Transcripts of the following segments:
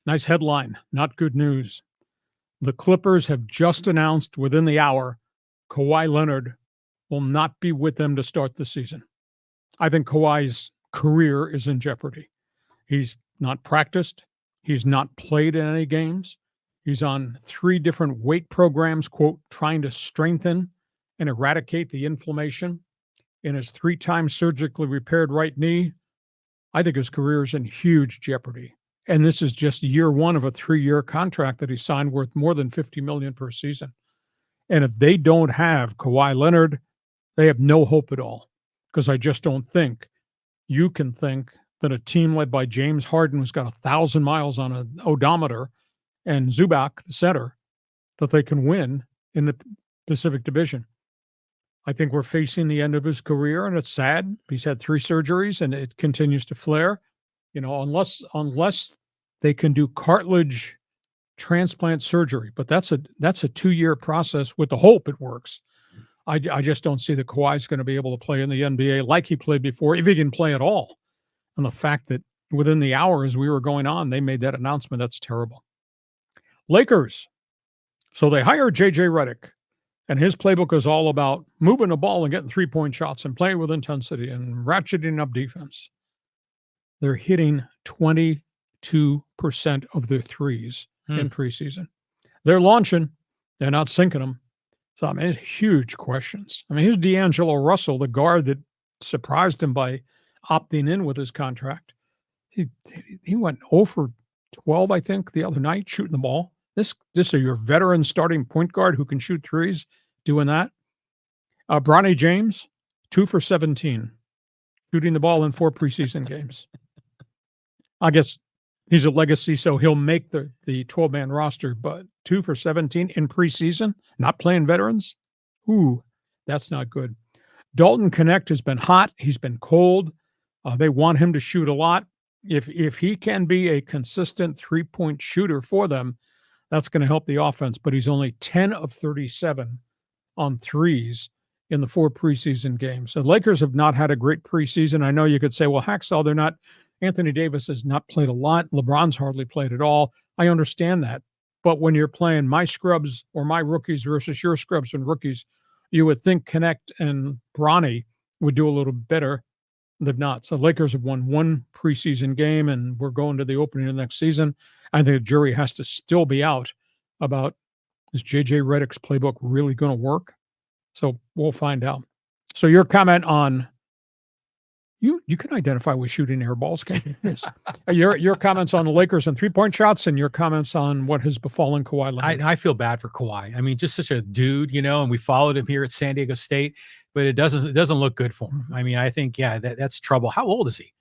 Nice headline, not good news. The Clippers have just announced within the hour Kawhi Leonard will not be with them to start the season. I think Kawhi's career is in jeopardy. He's not practiced. He's not played in any games. He's on 3 different weight programs, quote, trying to strengthen and eradicate the inflammation in his 3 times surgically repaired right knee. I think his career is in huge jeopardy. And this is just year 1 of a 3-year contract that he signed worth more than $50 million per season. And if they don't have Kawhi Leonard, they have no hope at all. Because I just don't think you can think that a team led by James Harden, who's got 1,000 miles on an odometer, and Zubac, the center, that they can win in the Pacific Division. I think we're facing the end of his career, and it's sad. He's had 3 surgeries, and it continues to flare. You know, unless they can do cartilage transplant surgery, but that's a 2-year process with the hope it works. I just don't see that Kawhi's going to be able to play in the NBA like he played before, if he can play at all. And the fact that within the hour as we were going on, they made that announcement, that's terrible. Lakers. So they hired J.J. Redick, and his playbook is all about moving the ball and getting 3-point shots and playing with intensity and ratcheting up defense. They're hitting 22% of their threes in preseason. They're launching. They're not sinking them. So, I mean, it's huge questions. I mean, here's D'Angelo Russell, the guard that surprised him by opting in with his contract. He went 0 for 12, I think, the other night, shooting the ball. This is your veteran starting point guard who can shoot threes doing that. Bronny James, 2 for 17, shooting the ball in 4 preseason games. I guess he's a legacy, so he'll make the 12-man roster, but 2 for 17 in preseason, not playing veterans? Ooh, that's not good. Dalton Knecht has been hot. He's been cold. They want him to shoot a lot. If he can be a consistent 3-point shooter for them, that's going to help the offense, but he's only 10 of 37 on threes in the 4 preseason games. So Lakers have not had a great preseason. I know you could say, well, Hacksaw, Anthony Davis has not played a lot. LeBron's hardly played at all. I understand that. But when you're playing my scrubs or my rookies versus your scrubs and rookies, you would think Knecht and Bronny would do a little better. They've not. So Lakers have won 1 preseason game, and we're going to the opening of the next season. I think the jury has to still be out about, is J.J. Redick's playbook really going to work? So we'll find out. So your comment on, you can identify with shooting air balls, can you? Your comments on the Lakers and 3-point shots, and your comments on what has befallen Kawhi Leonard. I feel bad for Kawhi. I mean, just such a dude, and we followed him here at San Diego State, but it doesn't look good for him. I mean, I think, that's trouble. How old is he?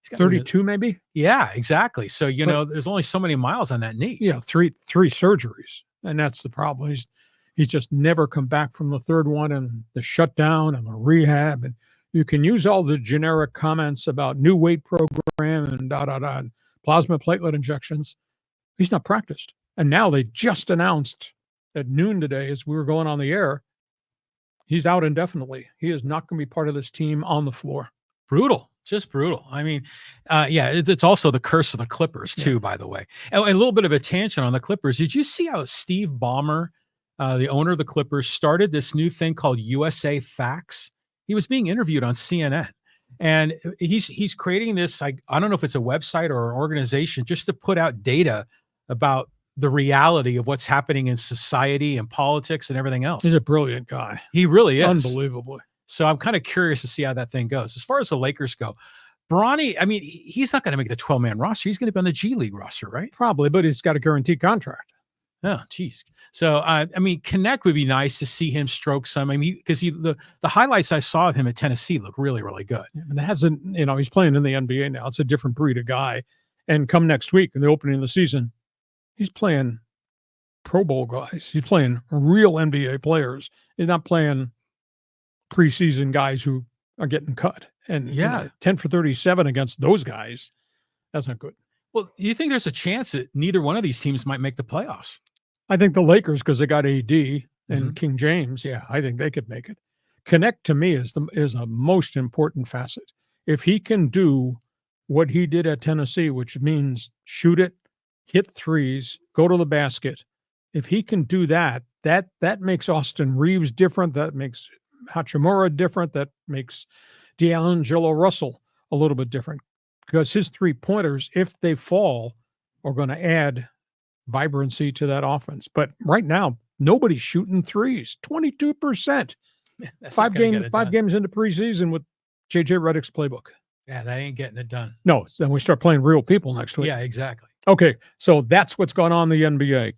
He's got 32, maybe? Yeah, exactly. So, there's only so many miles on that knee. Yeah, three surgeries, and that's the problem. He's just never come back from the 3rd one, and the shutdown and the rehab, and you can use all the generic comments about new weight program and and plasma platelet injections. He's not practiced. And now they just announced at noon today, as we were going on the air, he's out indefinitely. He is not going to be part of this team on the floor. Brutal. Just brutal. I mean, it's also the curse of the Clippers too, by the way. And a little bit of a tangent on the Clippers. Did you see how Steve Ballmer, the owner of the Clippers, started this new thing called USA Facts? He was being interviewed on CNN, and he's creating this, I don't know if it's a website or an organization, just to put out data about the reality of what's happening in society and politics and everything else. He's a brilliant guy. He really is. Unbelievably. So I'm kind of curious to see how that thing goes. As far as the Lakers go, Bronny, I mean, he's not going to make the 12-man roster. He's going to be on the G League roster, right? Probably, but he's got a guaranteed contract. Oh, geez. So, I mean, Knecht would be nice to see him stroke some. I mean, because the highlights I saw of him at Tennessee look really, really good. And he's playing in the NBA now. It's a different breed of guy. And come next week in the opening of the season, he's playing Pro Bowl guys. He's playing real NBA players. He's not playing preseason guys who are getting cut. And 10 for 37 against those guys, that's not good. Well, you think there's a chance that neither one of these teams might make the playoffs? I think the Lakers, because they got AD and King James, I think they could make it. Knecht, to me, is a most important facet. If he can do what he did at Tennessee, which means shoot it, hit threes, go to the basket. If he can do that, that makes Austin Reeves different. That makes Hachimura different. That makes D'Angelo Russell a little bit different, because his 3-pointers, if they fall, are going to add vibrancy to that offense. But right now, nobody's shooting threes. 22%. That's Five not gonna get it done. games into preseason with JJ Redick's playbook. Yeah, that ain't getting it done. No, then we start playing real people next week. Yeah, exactly. Okay, so that's what's going on in the NBA.